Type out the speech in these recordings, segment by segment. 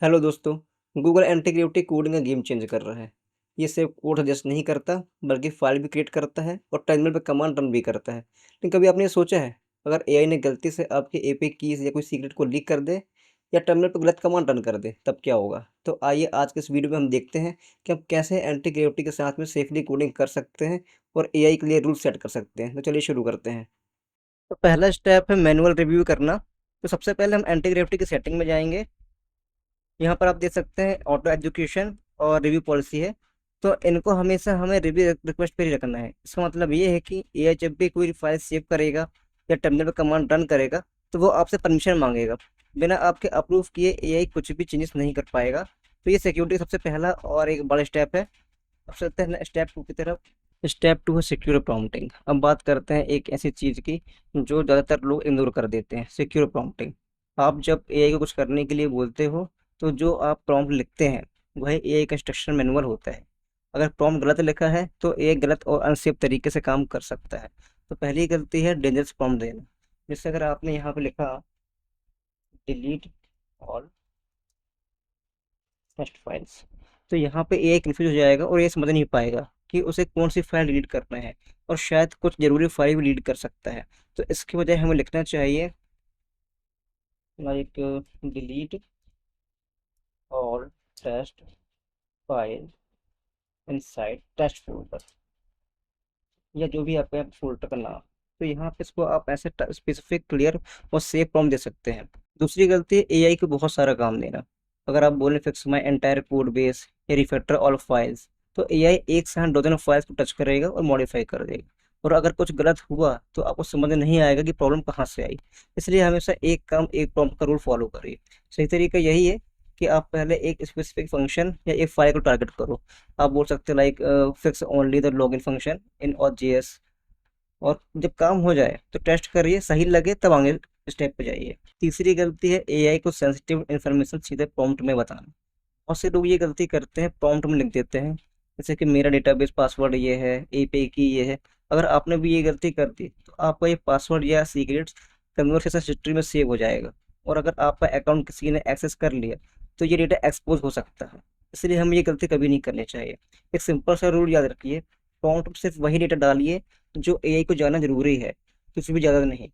Hello दोस्तों। Google एंटीग्रेविटी coding का game change कर रहा है। ये सिर्फ कोड सजेस्ट नहीं करता, बल्कि फाइल भी क्रिएट करता है और टर्मिनल पे कमांड रन भी करता है। लेकिन कभी आपने ये सोचा है, अगर एआई ने गलती से आपके एपीआई कीज या कोई सीक्रेट को लीक कर दे या टर्मिनल पर गलत कमांड रन कर दे, तब क्या होगा? तो आइए आज के इस वीडियो में हम देखते हैं कि हम कैसे एंटीग्रेविटी के साथ में सेफली कोडिंग कर सकते हैं और एआई के लिए रूल सेट कर सकते हैं। तो चलिए शुरू करते हैं। तो पहला स्टेप है मैनुअल रिव्यू करना। तो सबसे पहले हम एंटीग्रेविटी की सेटिंग में जाएंगे। यहाँ पर आप देख सकते हैं ऑटो एजुकेशन और रिव्यू पॉलिसी है। तो इनको हमेशा हमें रिव्यू रिक्वेस्ट पर ही रखना है। इसका मतलब ये है कि एआई जब भी कोई फाइल सेव करेगा या टर्मिनल पर कमांड रन करेगा, तो वो आपसे परमिशन मांगेगा। बिना आपके अप्रूव किए एआई कुछ भी चेंजेस नहीं कर पाएगा। तो ये सिक्योरिटी का सबसे पहला और एक बड़ा स्टेप है। अब चलते हैं स्टेप 2 की तरफ। स्टेप 2 है सिक्योर प्रॉम्प्टिंग। अब बात करते हैं एक ऐसी चीज़ की जो ज़्यादातर लोग इग्नोर कर देते हैं, सिक्योर प्रॉम्प्टिंग। आप जब एआई को कुछ करने के लिए बोलते हो, तो जो आप प्रॉम्प्ट लिखते हैं वह एआई का इंस्ट्रक्शन मैनुअल होता है। अगर प्रॉम्प्ट गलत लिखा है तो एआई गलत और अनसेफ तरीके से काम कर सकता है। तो पहली गलती है डेंजरस प्रॉम्प्ट देना। जैसे अगर आपने यहाँ पे लिखा डिलीट ऑल टेस्ट फाइल्स, तो यहाँ पे एआई कंफ्यूज हो जाएगा और ये समझ नहीं पाएगा कि उसे कौन सी फाइल डिलीट करना है, और शायद कुछ जरूरी फाइल भी डिलीट कर सकता है। तो इसकी वजह हमें लिखना चाहिए like delete all test file inside test folder, या जो भी आपका फोल्डर का नाम। तो यहाँ पे इसको आप ऐसे स्पेसिफिक, क्लियर और सेफ प्रॉम्प्ट दे सकते हैं। दूसरी गलती है एआई को बहुत सारा काम देना। अगर आप बोलें fix my entire code base या रिफैक्टर ऑल फाइल्स, तो एआई एक साथ डजन फाइल्स को टच करेगा और मॉडिफाई कर देगा। और अगर कुछ गलत हुआ तो आपको समझ नहीं आएगा कि प्रॉब्लम कहाँ से आई। इसलिए हमेशा एक काम एक प्रॉम्प्ट का रूल फॉलो करिए। सही तरीका यही है कि आप पहले एक स्पेसिफिक फंक्शन या एक फाइल को टारगेट करो। आप बोल सकते हैं like fix only the login function in और जेएस। और जब काम हो जाए तो टेस्ट करिए, सही लगे तब आगे स्टेप पे जाइए। तीसरी गलती है एआई को सेंसिटिव इन्फॉर्मेशन सीधे प्रॉम्प्ट में बताना। बहुत से लोग ये गलती करते हैं, प्रॉम्प्ट में लिख देते हैं जैसे कि मेरा डेटाबेस पासवर्ड ये है, एपीआई की ये है। अगर आपने भी ये गलती कर दी तो आपका ये पासवर्ड या सीक्रेट्स कन्वर्सेशन हिस्ट्री में सेव हो जाएगा। और अगर आपका अकाउंट किसी ने एक्सेस कर लिया तो ये डेटा एक्सपोज हो सकता है। इसलिए हमें ये गलती कभी नहीं करनी चाहिए। एक सिंपल सा रूल याद रखिए, प्रॉम्प्ट में सिर्फ वही डेटा डालिए जो एआई को जानना जरूरी है, कुछ भी ज़्यादा नहीं।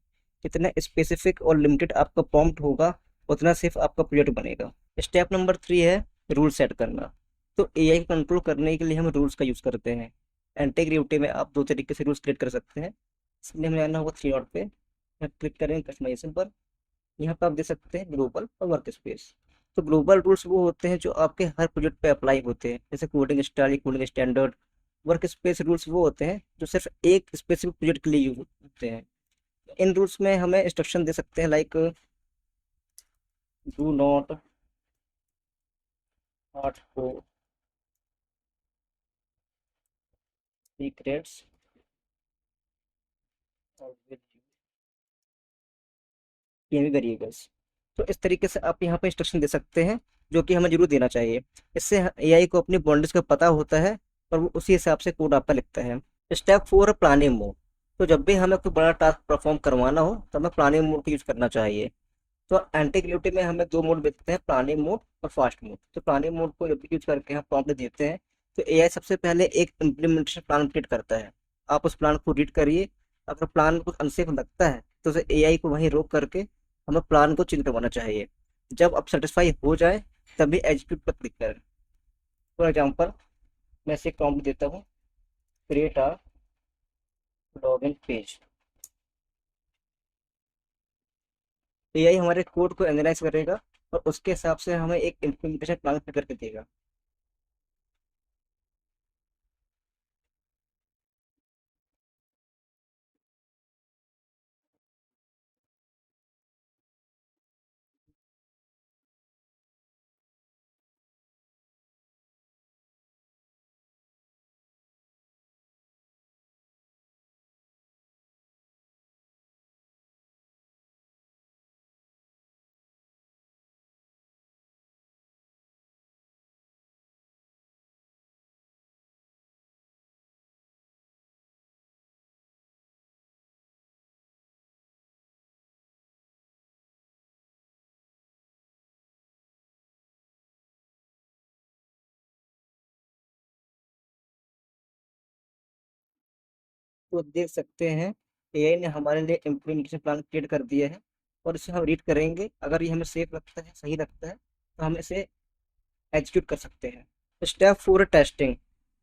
जितना स्पेसिफिक और लिमिटेड आपका प्रॉम्प्ट होगा, उतना सिर्फ आपका प्रोजेक्ट बनेगा। स्टेप नंबर 3 है रूल सेट करना। तो एआई को कंट्रोल करने के लिए हम रूल्स का यूज़ करते हैं। एंटीग्रेविटी में आप दो तरीके से रूल्स क्रिएट कर सकते हैं। इसलिए हमें आना होगा थ्री डॉट पे, यहाँ क्लिक करेंगे कस्टमाइजेशन पर। यहाँ पे आप देख सकते हैं ग्लोबल और वर्क स्पेस। तो ग्लोबल रूल्स वो होते हैं जो आपके हर प्रोजेक्ट पे अप्लाई होते हैं, जैसे coding style, coding standard. Work space rules वो होते हैं जो सिर्फ एक स्पेसिफिक प्रोजेक्ट के लिए यूज होते हैं। इन रूल्स में हमें इंस्ट्रक्शन दे सकते हैं लाइक डू नॉट हॉट को सीक्रेट्स और विद वेरिएबल्स। तो इस तरीके से आप यहाँ पे इंस्ट्रक्शन दे सकते हैं जो कि हमें जरूर देना चाहिए। इससे एआई को अपनी बाउंड्रीज का पता होता है और वो उसी हिसाब से कोड आपका लिखता है। स्टेप 4 है प्लानिंग मोड। तो जब भी हमें कोई बड़ा टास्क परफॉर्म करवाना हो तो हमें प्लानिंग मोड का यूज करना चाहिए। तो एंटीग्रेविटी में हमें दो मोड मिलते हैं, प्लानिंग मोड और फास्ट मोड। तो प्लानिंग मोड को जब भी यूज करके हम प्रॉम्प्ट देते हैं तो एआई सबसे पहले एक इम्प्लीमेंटेशन प्लान क्रिएट करता है। आप उस प्लान को रीड करिए। अगर प्लान कुछ अनसेफ लगता है तो उसे एआई को वहीं रोक करके हमें प्लान को चेंज करवाना चाहिए। जब आप सेटिस्फाई हो जाए तभी एग्जीक्यूट पर क्लिक करें। फॉर एग्जाम्पल, मैं इसे प्रॉम्प्ट देता हूँ, create a login page. AI हमारे कोड को एनालाइज करेगा और उसके हिसाब से हमें एक इम्प्लीमेंटेशन प्लान करके देगा। आपको देख सकते हैं एआई ने हमारे लिए इम्प्लीमेंटेशन प्लान क्रिएट कर दिया है और इसे हम रीड करेंगे। अगर ये हमें सेफ लगता है, सही लगता है, तो हम इसे एग्जीक्यूट कर सकते हैं। स्टेप 4 है टेस्टिंग।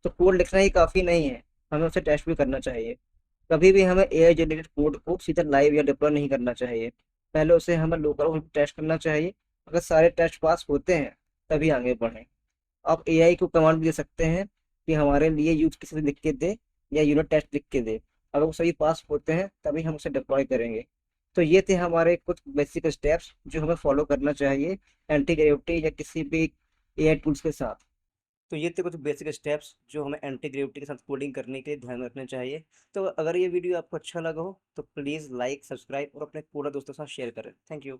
तो कोड लिखना ही काफ़ी नहीं है, हमें उसे टेस्ट भी करना चाहिए। कभी भी हमें एआई जनरेटेड कोड को सीधा लाइव या डिप्लॉय नहीं करना चाहिए, पहले उसे हमें लोकल टेस्ट करना चाहिए। अगर सारे टेस्ट पास होते हैं तभी आगे बढ़ें। आप एआई को कमांड भी दे सकते हैं कि हमारे लिए यूज केसेस लिख के दे या यूनिट टेस्ट लिख के दे। अगर वो सभी पास होते हैं तभी हम उसे डिप्लॉय करेंगे। तो ये थे हमारे कुछ बेसिक स्टेप्स जो हमें फॉलो करना चाहिए एंटी ग्रेविटी या किसी भी एआई टूल्स के साथ। तो ये थे कुछ बेसिक स्टेप्स जो हमें एंटी ग्रेविटी के साथ कोडिंग करने के लिए ध्यान में रखने चाहिए। तो अगर ये वीडियो आपको अच्छा लगा हो तो प्लीज़ लाइक, सब्सक्राइब और अपने पूरा दोस्तों के साथ शेयर करें। Thank you.